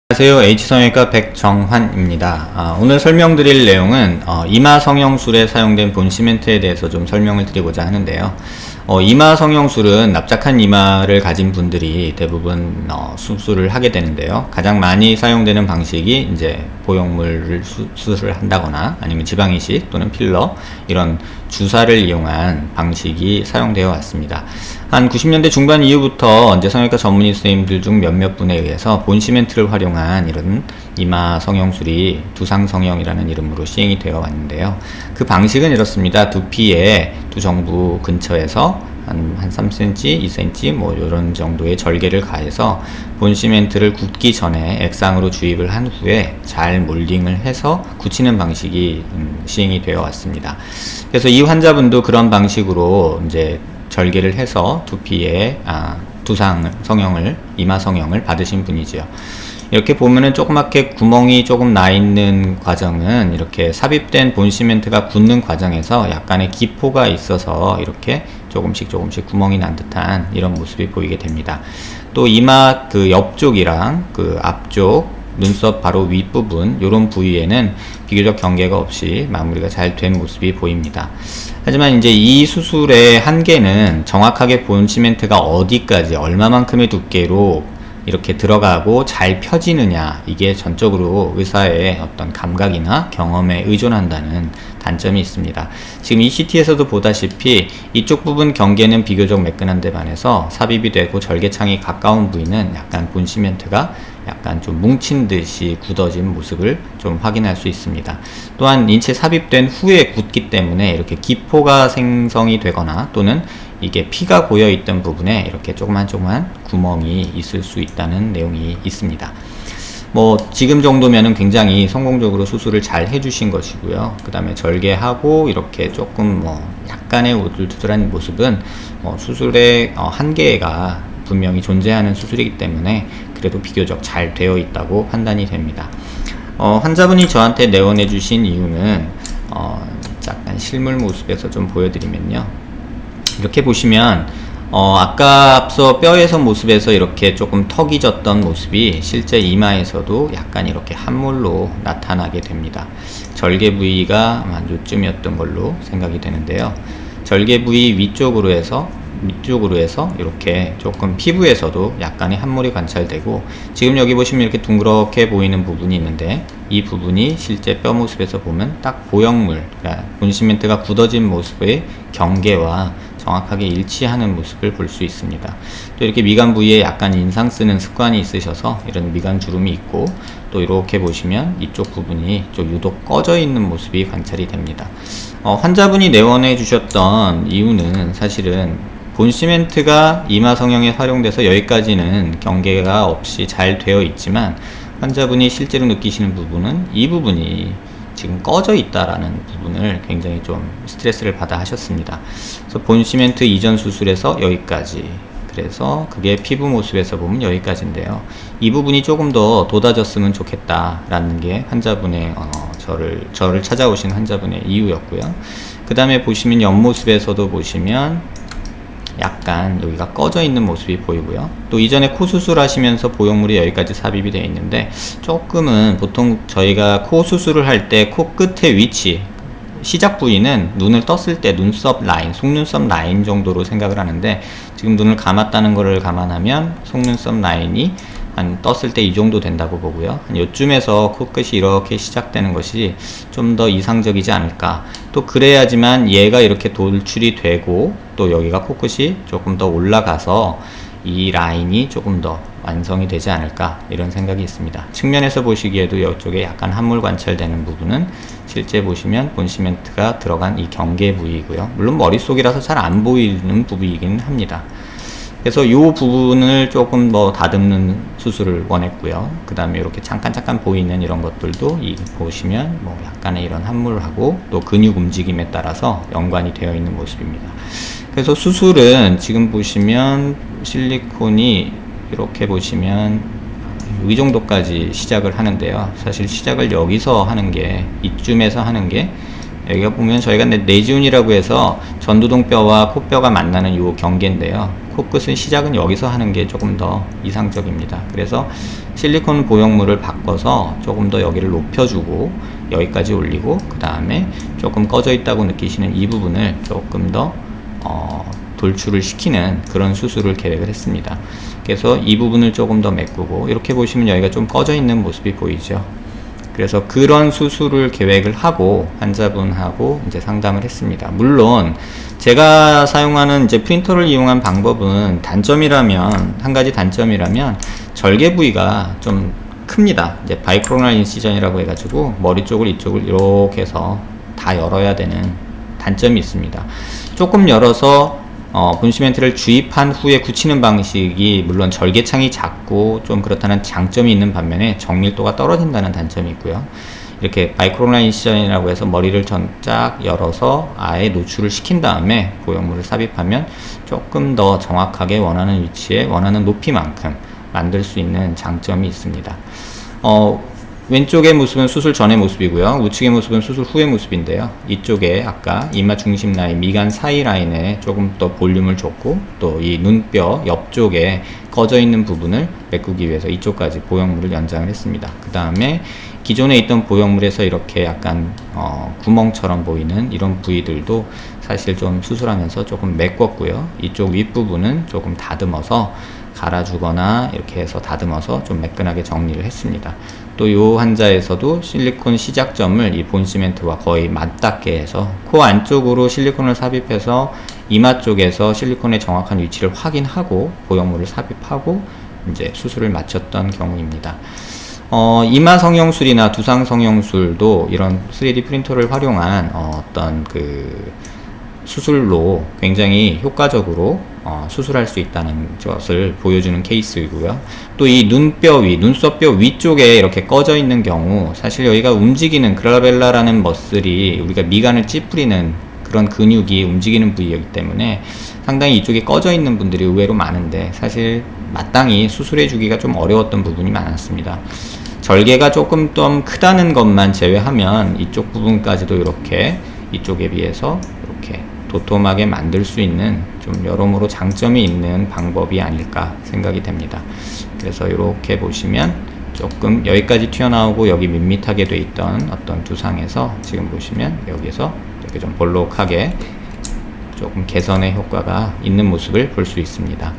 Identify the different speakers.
Speaker 1: 안녕하세요. H성형외과 백정환입니다. 오늘 설명드릴 내용은 이마 성형술에 사용된 본시멘트에 대해서 좀 설명을 드리고자 하는데요. 이마 성형술은 납작한 이마를 가진 분들이 대부분 수술을 하게 되는데요. 가장 많이 사용되는 방식이 이제 보형물을 수술을 한다거나 아니면 지방이식 또는 필러 이런 주사를 이용한 방식이 사용되어 왔습니다. 한 90년대 중반 이후부터 이제 성형외과 전문의 선생님들 중 몇몇 분에 의해서 본시멘트를 활용한 이런 이마 성형술이 두상성형이라는 이름으로 시행이 되어 왔는데요. 그 방식은 이렇습니다. 두피의 두정부 근처에서 한 3cm, 2cm 뭐 이런 정도의 절개를 가해서 본시멘트를 굳기 전에 액상으로 주입을 한 후에 잘 몰딩을 해서 굳히는 방식이 시행이 되어 왔습니다. 그래서 이 환자분도 그런 방식으로 이제 절개를 해서 두피에 두상 성형을, 이마 성형을 받으신 분이죠. 이렇게 보면은 조그맣게 구멍이 조금 나 있는 과정은 이렇게 삽입된 본시멘트가 굳는 과정에서 약간의 기포가 있어서 이렇게 조금씩 구멍이 난 듯한 이런 모습이 보이게 됩니다. 또 이마 그 옆쪽이랑 그 앞쪽 눈썹 바로 윗부분 이런 부위에는 비교적 경계가 없이 마무리가 잘 된 모습이 보입니다. 하지만 이제 이 수술의 한계는 정확하게 본시멘트가 어디까지 얼마만큼의 두께로 이렇게 들어가고 잘 펴지느냐, 이게 전적으로 의사의 어떤 감각이나 경험에 의존한다는 단점이 있습니다. 지금 이 CT에서도 보다시피 이쪽 부분 경계는 비교적 매끈한데 반해서 삽입이 되고 절개창이 가까운 부위는 약간 본시멘트가 약간 좀 뭉친 듯이 굳어진 모습을 좀 확인할 수 있습니다. 또한 인체 삽입된 후에 굳기 때문에 이렇게 기포가 생성이 되거나 또는 이게 피가 고여 있던 부분에 이렇게 조그만 구멍이 있을 수 있다는 내용이 있습니다. 뭐 지금 정도면은 굉장히 성공적으로 수술을 잘 해주신 것이고요. 그 다음에 절개하고 이렇게 조금 뭐 약간의 우둘투둘한 모습은 수술의 한계가 분명히 존재하는 수술이기 때문에 그래도 비교적 잘 되어 있다고 판단이 됩니다. 환자분이 저한테 내원해 주신 이유는 약간 실물 모습에서 좀 보여드리면요. 이렇게 보시면 아까 앞서 뼈에서 모습에서 이렇게 조금 턱이 졌던 모습이 실제 이마에서도 약간 이렇게 함몰로 나타나게 됩니다. 절개 부위가 한 요쯤이었던 걸로 생각이 되는데요. 절개 부위 위쪽으로 해서 이렇게 조금 피부에서도 약간의 함몰이 관찰되고, 지금 여기 보시면 이렇게 둥그렇게 보이는 부분이 있는데 이 부분이 실제 뼈 모습에서 보면 딱 보형물, 그러니까 본시멘트가 굳어진 모습의 경계와 정확하게 일치하는 모습을 볼 수 있습니다. 또 이렇게 미간 부위에 약간 인상 쓰는 습관이 있으셔서 이런 미간 주름이 있고, 또 이렇게 보시면 이쪽 부분이 좀 유독 꺼져 있는 모습이 관찰이 됩니다. 환자분이 내원해 주셨던 이유는 사실은 본시멘트가 이마 성형에 활용돼서 여기까지는 경계가 없이 잘 되어 있지만 환자분이 실제로 느끼시는 부분은 이 부분이 지금 꺼져 있다라는 부분을 굉장히 좀 스트레스를 받아 하셨습니다. 그래서 본시멘트 이전 수술에서 여기까지, 그래서 그게 피부 모습에서 보면 여기까지인데요. 이 부분이 조금 더 돋아졌으면 좋겠다라는 게 환자분의 저를 찾아오신 환자분의 이유였고요. 그 다음에 보시면 옆모습에서도 보시면 약간 여기가 꺼져 있는 모습이 보이고요. 또 이전에 코 수술하시면서 보형물이 여기까지 삽입이 되어 있는데 조금은 보통 저희가 코 수술을 할 때 코 끝의 위치, 시작 부위는 눈을 떴을 때 눈썹 라인, 속눈썹 라인 정도로 생각을 하는데, 지금 눈을 감았다는 것을 감안하면 속눈썹 라인이 한 떴을 때 이 정도 된다고 보고요. 한 요쯤에서 코끝이 이렇게 시작되는 것이 좀 더 이상적이지 않을까. 또 그래야지만 얘가 이렇게 돌출이 되고 또 여기가 코끝이 조금 더 올라가서 이 라인이 조금 더 완성이 되지 않을까, 이런 생각이 있습니다. 측면에서 보시기에도 이쪽에 약간 함몰 관찰되는 부분은 실제 보시면 본시멘트가 들어간 이 경계 부위이고요. 물론 머릿속이라서 잘 안 보이는 부위이긴 합니다. 그래서 이 부분을 조금 더 다듬는 수술을 원했고요. 그 다음에 이렇게 잠깐 보이는 이런 것들도 보시면 뭐 약간의 이런 함몰하고 또 근육 움직임에 따라서 연관이 되어 있는 모습입니다. 그래서 수술은 지금 보시면 실리콘이 이렇게 보시면 이 정도까지 시작을 하는데요. 사실 시작을 여기서 하는 게, 이쯤에서 하는 게, 여기가 보면 저희가 내지운이라고 해서 전두동뼈와 코뼈가 만나는 요 경계인데요. 코끝은 시작은 여기서 하는 게 조금 더 이상적입니다. 그래서 실리콘 보형물을 바꿔서 조금 더 여기를 높여주고 여기까지 올리고, 그 다음에 조금 꺼져 있다고 느끼시는 이 부분을 조금 더 돌출을 시키는 그런 수술을 계획을 했습니다. 그래서 이 부분을 조금 더 메꾸고, 이렇게 보시면 여기가 좀 꺼져 있는 모습이 보이죠. 그래서 그런 수술을 계획을 하고 환자분하고 이제 상담을 했습니다. 물론 제가 사용하는 이제 프린터를 이용한 방법은 한 가지 단점이라면 절개 부위가 좀 큽니다. 이제 바이크로널 인시전이라고 해가지고 머리 쪽을 이쪽을 이렇게 해서 다 열어야 되는 단점이 있습니다. 조금 열어서 본시멘트를 주입한 후에 굳히는 방식이 물론 절개창이 작고 좀 그렇다는 장점이 있는 반면에 정밀도가 떨어진다는 단점이 있고요. 이렇게 마이크로널 인시전이라고 해서 머리를 쫙 열어서 아예 노출을 시킨 다음에 보형물을 삽입하면 조금 더 정확하게 원하는 위치에 원하는 높이만큼 만들 수 있는 장점이 있습니다. 왼쪽의 모습은 수술 전의 모습이고요. 우측의 모습은 수술 후의 모습인데요. 이쪽에 아까 이마 중심 라인, 미간 사이 라인에 조금 더 볼륨을 줬고, 또 이 눈뼈 옆쪽에 꺼져 있는 부분을 메꾸기 위해서 이쪽까지 보형물을 연장을 했습니다. 그 다음에 기존에 있던 보형물에서 이렇게 약간 구멍처럼 보이는 이런 부위들도 사실 좀 수술하면서 조금 메꿨고요. 이쪽 윗부분은 조금 다듬어서 갈아주거나 이렇게 해서 다듬어서 좀 매끈하게 정리를 했습니다. 또 이 환자에서도 실리콘 시작점을 이 본시멘트와 거의 맞닿게 해서 코 안쪽으로 실리콘을 삽입해서 이마 쪽에서 실리콘의 정확한 위치를 확인하고 보형물을 삽입하고 이제 수술을 마쳤던 경우입니다. 이마 성형술이나 두상 성형술도 이런 3D 프린터를 활용한 어떤 그 수술로 굉장히 효과적으로 수술할 수 있다는 것을 보여주는 케이스이고요. 또 이 눈뼈 위, 눈썹뼈 위쪽에 이렇게 꺼져 있는 경우, 사실 여기가 움직이는 글라벨라라는 머슬이 우리가 미간을 찌푸리는 그런 근육이 움직이는 부위이기 때문에 상당히 이쪽에 꺼져 있는 분들이 의외로 많은데, 사실 마땅히 수술해 주기가 좀 어려웠던 부분이 많았습니다. 절개가 조금 더 크다는 것만 제외하면 이쪽 부분까지도 이렇게 이쪽에 비해서 이렇게 도톰하게 만들 수 있는 좀 여러모로 장점이 있는 방법이 아닐까 생각이 됩니다. 그래서 이렇게 보시면 조금 여기까지 튀어나오고 여기 밋밋하게 돼 있던 어떤 두상에서 지금 보시면 여기서 이렇게 좀 볼록하게 조금 개선의 효과가 있는 모습을 볼 수 있습니다.